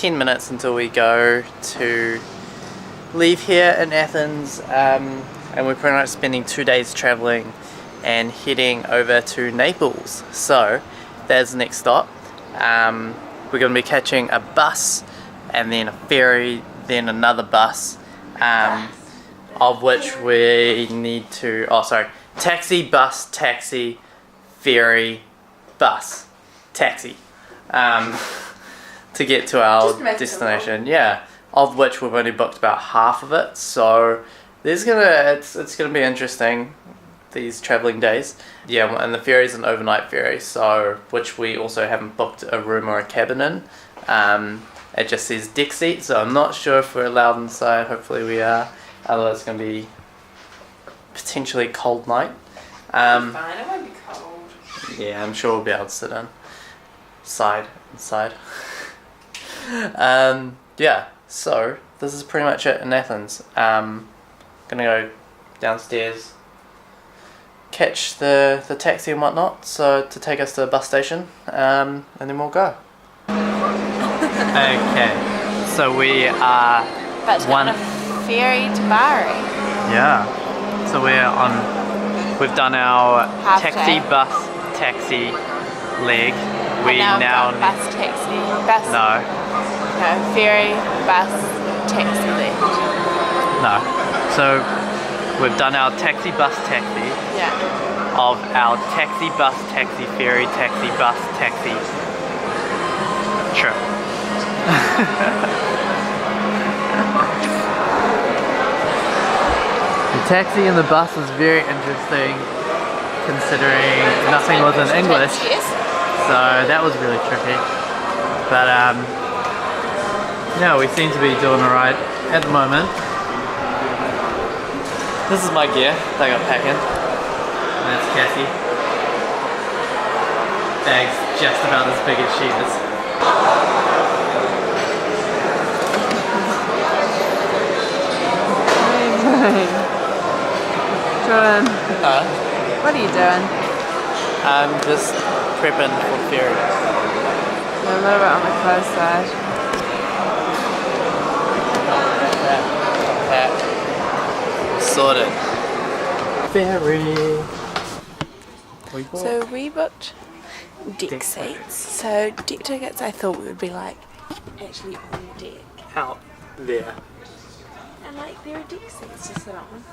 10 minutes until we go to leave here in Athens, and we're pretty much spending 2 days traveling and heading over to Naples. So that's the next stop. We're going to be catching a bus and then a ferry, then another bus, of which we need to, taxi, bus, taxi, ferry, bus, taxi, to get to our destination. Yeah, of which we've only booked about half of it, so it's gonna be interesting, these traveling days. Yeah, and the ferry is an overnight ferry, so which we also haven't booked a room or a cabin in. It just says deck seat, so I'm not sure if we're allowed inside. Hopefully we are, otherwise it's gonna be potentially a cold night. Fine, it won't be cold. Yeah, I'm sure we'll be able to sit inside. Yeah, so this is pretty much it in Athens. Gonna go downstairs, catch the taxi and whatnot, so to take us to the bus station, and then we'll go. Okay, so we are on a ferry to Bari. Yeah, so we've done our Half taxi, day. bus, taxi leg. We now bus, taxi, bus. No, ferry, bus, taxi left. no. So we've done our taxi, bus, taxi. Yeah. Of our taxi, bus, taxi, ferry, taxi, bus, taxi trip. The taxi and the bus was very interesting, considering nothing was in English, so that was really tricky. But yeah, we seem to be doing alright at the moment. This is my gear that I got packing. And that's Cassie. Bag's just about as big as she is. Jordan, what are you doing? I'm just prepping for ferry. You're a little bit on the close side. Sorted. Ferry. So we booked deck seats. So deck tickets I thought would be like actually on deck. Out there. And like there are deck seats to sit on.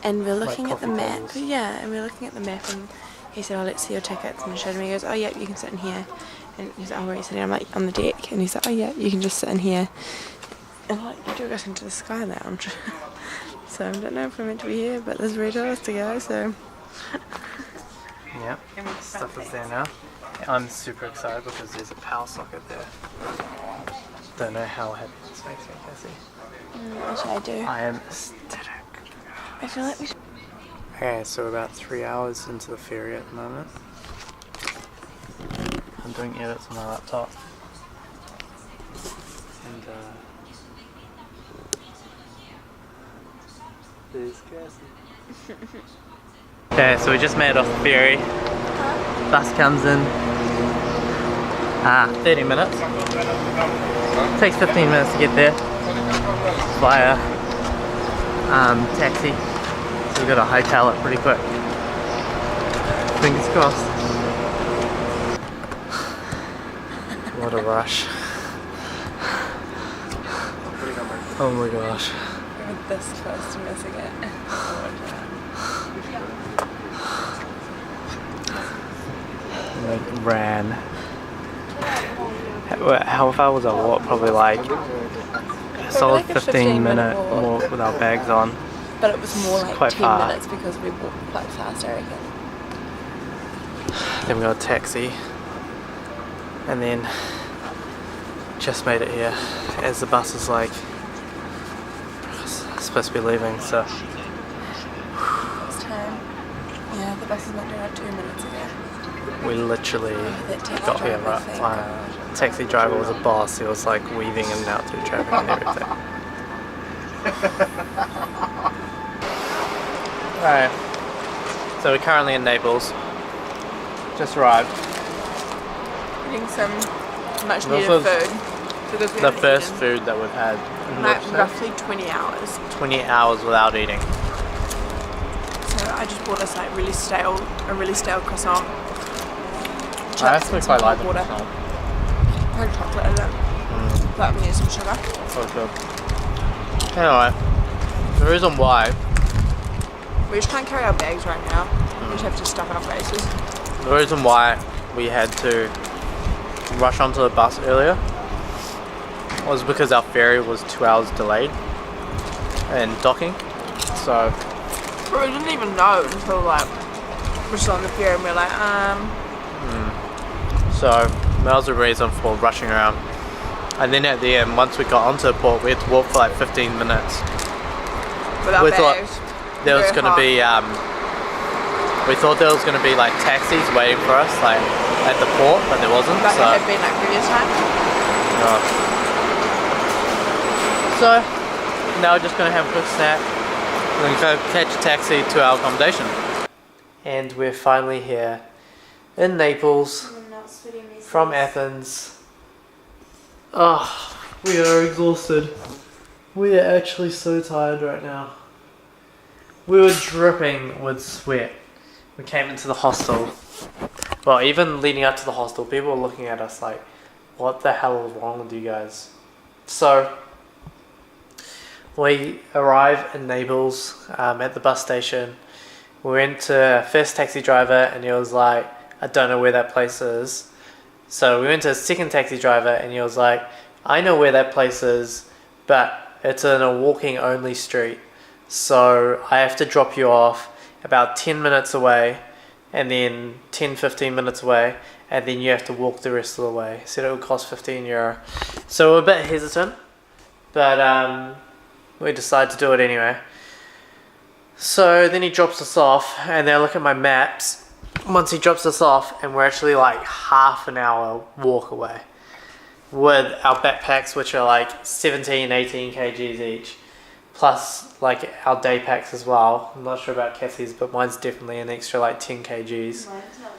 And we're looking at the map. Yeah, and we're looking at the map and he said, oh, let's see your tickets. And he showed me, he goes, oh yeah, you can sit in here. And he's like, oh, where are you sitting? I'm like, on the deck. And he's like, oh yeah, you can just sit in here. And like, you do go into the Sky Lounge. So I don't know if we're meant to be here, but there's retailers to go, so. Yep, stuff is there now. I'm super excited because there's a power socket there. Don't know how happy this makes me, Cassie. Actually, I do. I am ecstatic. I feel like we should. Okay, so we're about 3 hours into the ferry at the moment. I'm doing edits on my laptop. And there's Cassie. Okay, so we just made it off the ferry. Bus comes in. 30 minutes. Takes 15 minutes to get there via taxi. So we've got to hightail it pretty quick. Fingers crossed. What a rush. Oh my gosh. We're this close to missing it. Like ran. How far was our walk? Probably like a solid like a 15-minute walk. walk with our bags on. But it was more like Quite 10 far. minutes because we walked quite fast, I reckon. Then we got a taxi. And then just made it here as the bus is like supposed to be leaving, so. It's time. Yeah, the bus is meant to arrive 2 minutes ago. We literally that taxi got here driver right. thing. Taxi driver was a boss. He was like weaving in and out through traffic and everything. Alright, so we're currently in Naples. Just arrived. Getting some much This needed was food. Because we the haven't first eaten, food that we've had in like which roughly 20 hours. 20 hours without eating. So I just bought us like a really stale croissant. I actually quite like the water. croissant. Had chocolate in it. But we need some sugar. So good. Anyway, the reason why, We just can't carry our bags right now. We just have to stuff our faces. we had to rush onto the bus earlier was because our ferry was 2 hours delayed and docking. So But we didn't even know until like we're still on the ferry and we're like, So that was the reason for rushing around. And then at the end, once we got onto the port, we had to walk for like 15 minutes. without We thought bags. there was Very going to be, we thought there was going to be like taxis waiting for us, like at the port, but there wasn't. Like So, it had been like previous time. so now we're just going to have a quick snack and then go catch a taxi to our accommodation. And we're finally here in Naples from Athens. Oh, we are exhausted. We are actually so tired right now. We were dripping with sweat. We came into the hostel. Well, even leading up to the hostel, people were looking at us like, what the hell is wrong with you guys? So, we arrived in Naples at the bus station. We went to our first taxi driver and he was like, I don't know where that place is. So we went to a second taxi driver and he was like, I know where that place is, but it's in a walking only street. So I have to drop you off about 10 minutes away and then 10-15 minutes away and then you have to walk the rest of the way. He said it would cost €15. So we're a bit hesitant, but we decided to do it anyway. So then he drops us off and then I look at my maps. Once he drops us off and we're actually like half an hour walk away with our backpacks, which are like 17-18 kgs each, plus like our day packs as well. I'm not sure about Cassie's, but mine's definitely an extra like 10 kgs. Mine's not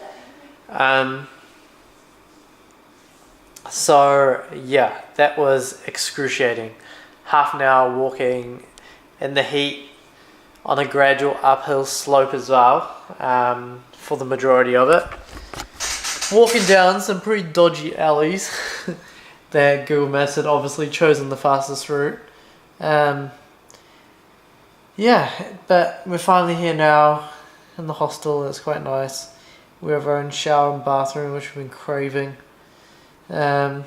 that. So yeah, that was excruciating. Half an hour walking in the heat on a gradual uphill slope as well, for the majority of it. Walking down some pretty dodgy alleys that Google Maps had obviously chosen the fastest route. Yeah, but we're finally here now in the hostel. It's quite nice. We have our own shower and bathroom, which we've been craving. And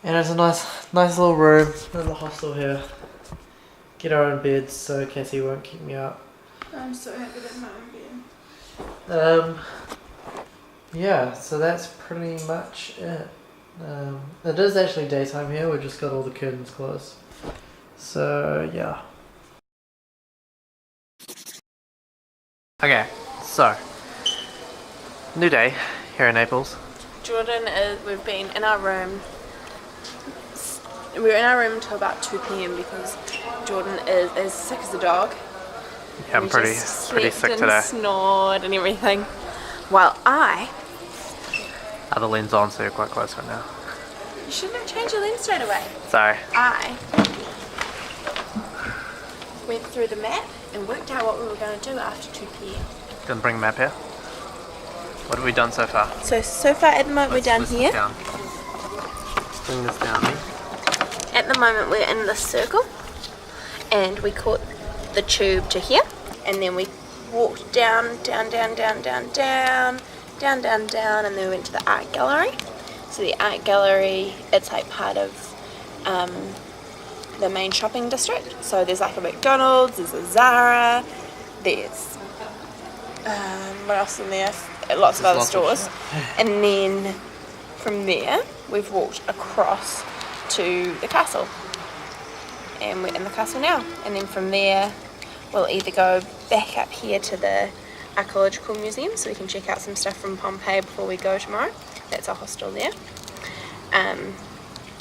it's a nice little room in the hostel here. Get our own beds so Cassie won't kick me out. I'm so happy that my own bed. Yeah, so that's pretty much it. It is actually daytime here. We just got all the curtains closed. So yeah. Okay, so new day here in Naples. We've been in our room. We were in our room until about 2 p.m. because Jordan is as sick as a dog. Yeah, I'm pretty sick today. Snored and everything. While I Other lens on, so you're quite close right now. You shouldn't have changed your lens straight away. Sorry. I went through the map and worked out what we were going to do after 2 p.m. Gonna bring the map here. What have we done so far? So far at the moment we're down here. Bring this down. At the moment we're in this circle and we caught the tube to here and then we walked down and then we went to the art gallery. So the art gallery, it's like part of the main shopping district. So there's like a McDonald's, there's a Zara, there's what else in there? Lots of other stores. And then from there we've walked across to the castle and we're in the castle now, and then from there we'll either go back up here to the archaeological museum so we can check out some stuff from Pompeii before we go tomorrow. That's our hostel there,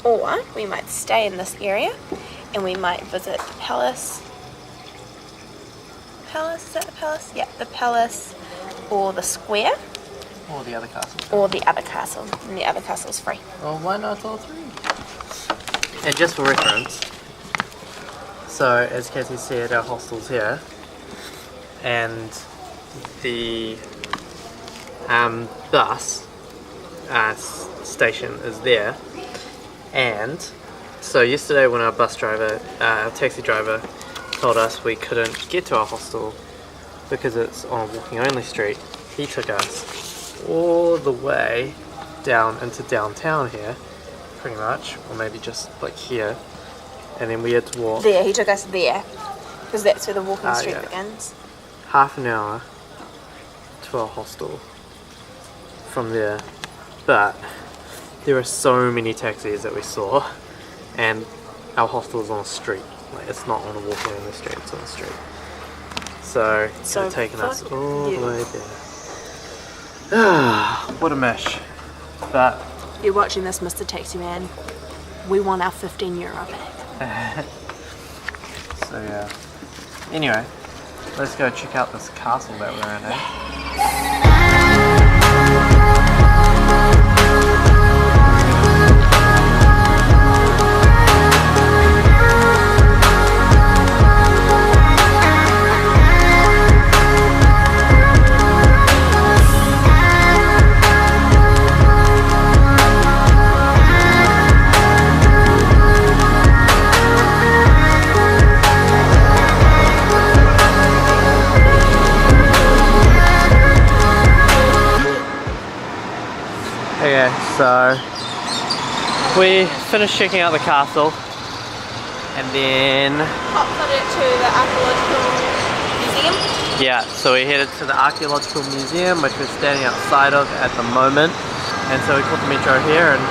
or we might stay in this area and we might visit the palace. Is that the palace? Yeah, the palace or the square, Or the other castle. Or the other castle. And the other castle's free. Well, why not all three? And just for reference, so as Cassie said, our hostel's here, and the bus station is there. And so yesterday when our bus driver, our taxi driver, told us we couldn't get to our hostel because it's on a walking only street, he took us all the way down into downtown here, pretty much, or maybe just like here, and then we had to walk There, he took us there, because that's where the walking street begins. half an hour to our hostel from there. But there are so many taxis that we saw, and our hostel is on a street. Like, it's not on a walking only street, it's on a street. So it's taken us all the way there. What a mess. But you're watching this, Mr. Taxi Man. We want our €15 back. So yeah. Anyway, let's go check out this castle that we're in, eh? Okay, so we finished checking out the castle, and then Hot-footed to the Archaeological Museum. yeah, so we headed to the Archaeological Museum, which we're standing outside of at the moment. And so we caught the metro here, and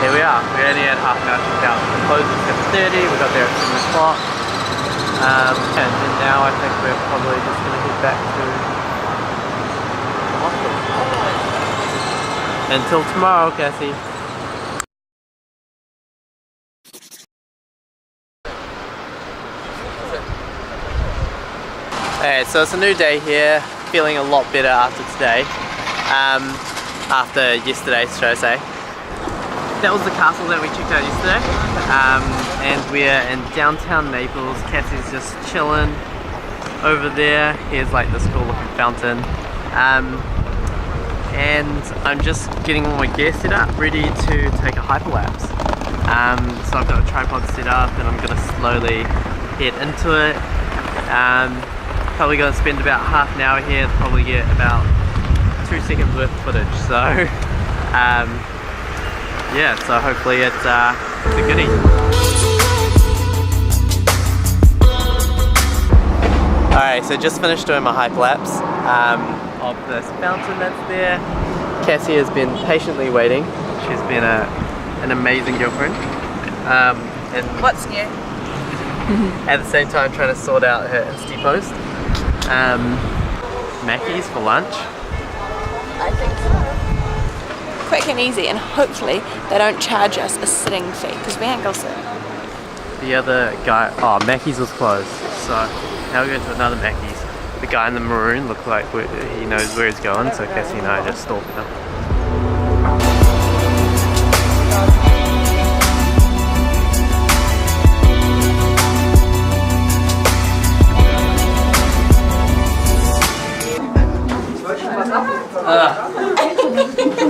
here we are. We only had half an hour to check out. It closed at 7:30. We got there at 7 o'clock, and then now I think we're probably just going to head back to the hospital. Until tomorrow, Cassie. Alright, so it's a new day here. Feeling a lot better after today. After yesterday, should I say. That was the castle that we checked out yesterday. And we're in downtown Naples. Cassie's just chilling over there. Here's like this cool looking fountain. And I'm just getting all my gear set up, ready to take a hyperlapse. So I've got a tripod set up, and I'm going to slowly head into it. Probably going to spend about half an hour here, probably get about 2 seconds worth of footage. So yeah, so hopefully it's a goodie. Alright, so just finished doing my hyperlapse of this fountain that's there. Cassie has been patiently waiting. She's been an amazing girlfriend. And What's new? at the same time trying to sort out her Insta post. Mackey's for lunch. I think so. Quick and easy, and hopefully they don't charge us a sitting fee, because we ain't gonna sit. The other guy, oh, Mackey's was closed, so now we go to another Mackey's. The guy in the maroon looked like he knows where he's going, so Cassie and I just stalked him.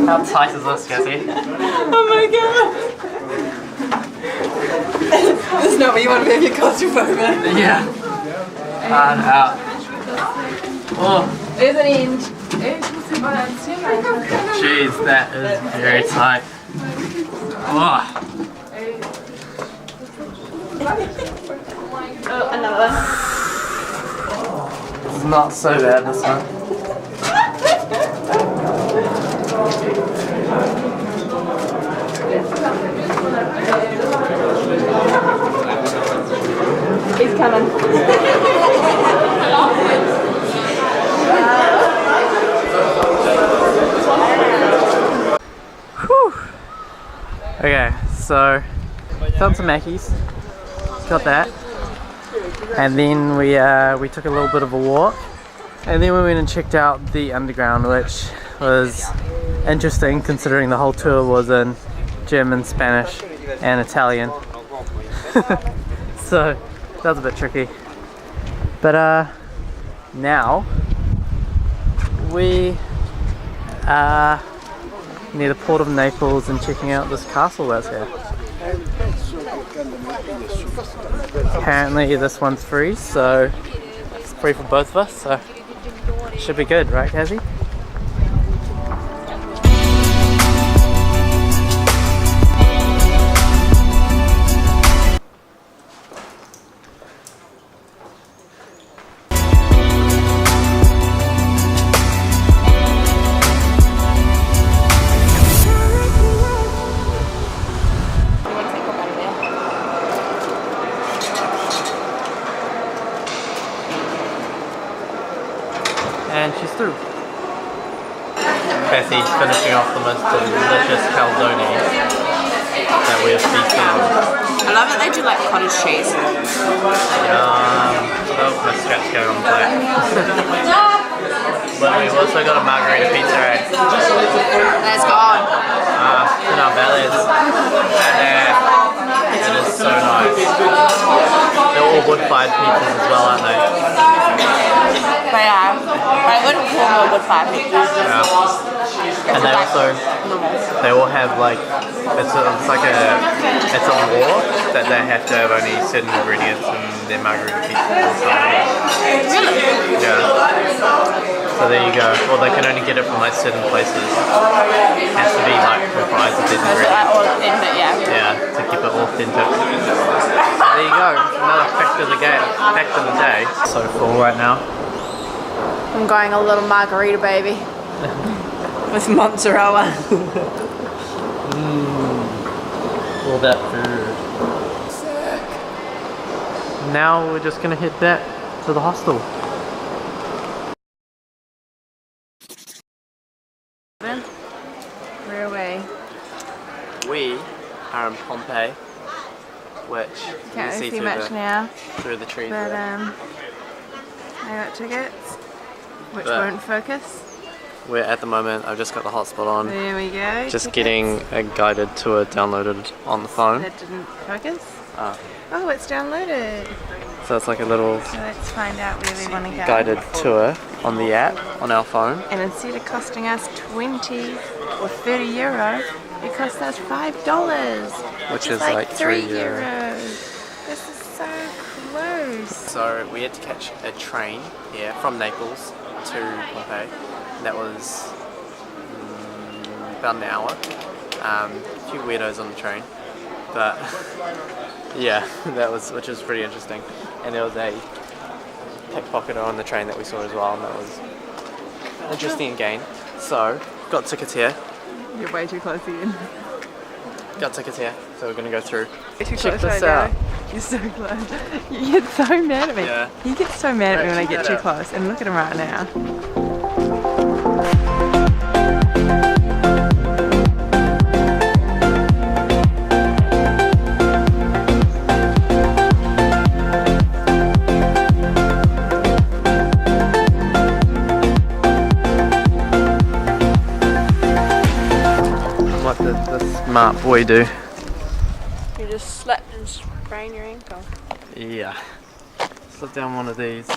How tight is this, Cassie? Oh my god! This is not what you want to be if you're claustrophobic. Yeah. And out. Oh. There's an end. Jeez, that is very tight. Oh. Oh, another one. This is not so bad, this one. He's coming. Whew. Okay, so found some Mackies, got that, and then we took a little bit of a walk, and then we went and checked out the underground, which was interesting considering the whole tour was in German, Spanish and Italian. So that was a bit tricky. But now we are near the port of Naples and checking out this castle that's here. Apparently this one's free, so it's free for both of us, so should be good, right Cassie? And she's through. Cassie finishing off the most delicious calzones that we have feasted on. I love that they do like cottage cheese. Oh, my scratch going on the plate. But we've also got a margarita pizza, right? That's gone. In our bellies. And it is so nice. They're all wood-fired pizzas as well, aren't they? They are. I wouldn't call them a wood-fired pizza. Yeah. And they all have like, it's a law that they have to have only certain ingredients in their margarita pizza. Really? Yeah. So there you go. Well, they can only get it from like certain places. It has to be like comprised of these ingredients. Authentic, yeah. Yeah, to keep it authentic. So there you go. Another fact of the day. So full right now. I'm going a little margarita, baby. With mozzarella. All that food. Sick. Now we're just gonna head back to the hostel. We're away. We are in Pompeii, which you Can't can really see through much now, through the trees. but there. I got tickets, which But- won't focus. We're at the moment, I've just got the hotspot on. There we go. Just tickets. getting a guided tour downloaded on the phone. That didn't focus. Ah. Oh, it's downloaded. So it's like a little So let's find out where we want to go. guided tour on the app, on our phone. And instead of costing us 20 or 30 euro, it cost us $5. Which is is like 3 euro. euros. This is so close. So we had to catch a train here from Naples to Pompeii. That was about an hour. A few weirdos on the train, but yeah, which was pretty interesting. And there was a pickpocketer on the train that we saw as well, and that was interesting again. So got tickets here. You're way too close again. Got tickets here, so we're gonna go through. Too Check close this right out. now. You're so close. You get so mad at me. Yeah. He gets so mad at me when I Check get that too out. close. And look at him right now. What did the smart boy do? You just slipped and sprained your ankle. Yeah. Slipped down one of these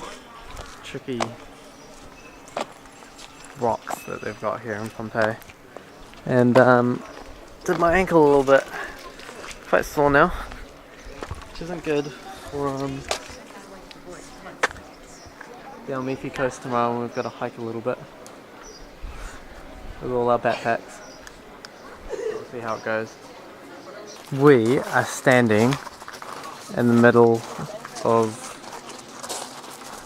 tricky rocks that they've got here in Pompeii. And did my ankle a little bit. Quite sore now. Which isn't good for the Amalfi Coast tomorrow, and we've got to hike a little bit with all our backpacks. We'll see how it goes. We are standing in the middle of,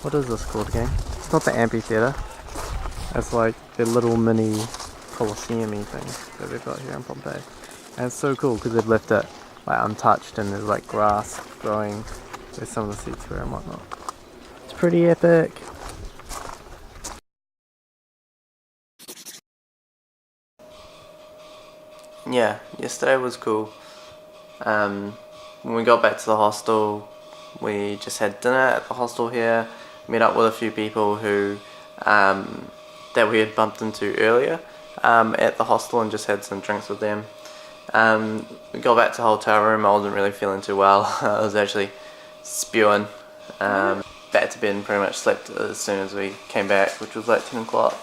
what is this called again? It's not the amphitheatre. It's like the little mini Colosseum-y thing that they've got here in Pompeii. And it's so cool because they've left it like untouched, and there's like grass growing where some of the seats were and whatnot. It's pretty epic. Yeah, yesterday was cool. When we got back to the hostel, we just had dinner at the hostel here, met up with a few people who that we had bumped into earlier at the hostel and just had some drinks with them. We got back to the hotel room. I wasn't really feeling too well. I was actually spewing. Back to bed and pretty much slept as soon as we came back, which was like 10 o'clock.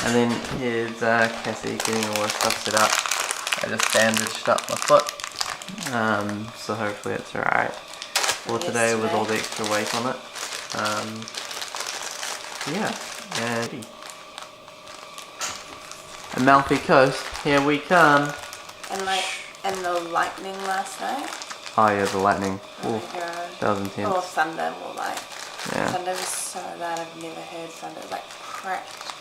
And then here's Cassie getting all her stuff set up. I just bandaged up my foot, so hopefully it's alright for today with all the extra weight on it. Yeah, and Amalfi Coast, here we come. And the lightning last night. Oh yeah, the lightning. Oh my god. That was intense. Or thunder, more like. Yeah. Thunder was so loud, I've never heard thunder. It was like cracked.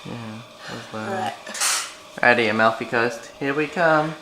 Yeah, that was loud. Righty, Amalfi Coast, here we come.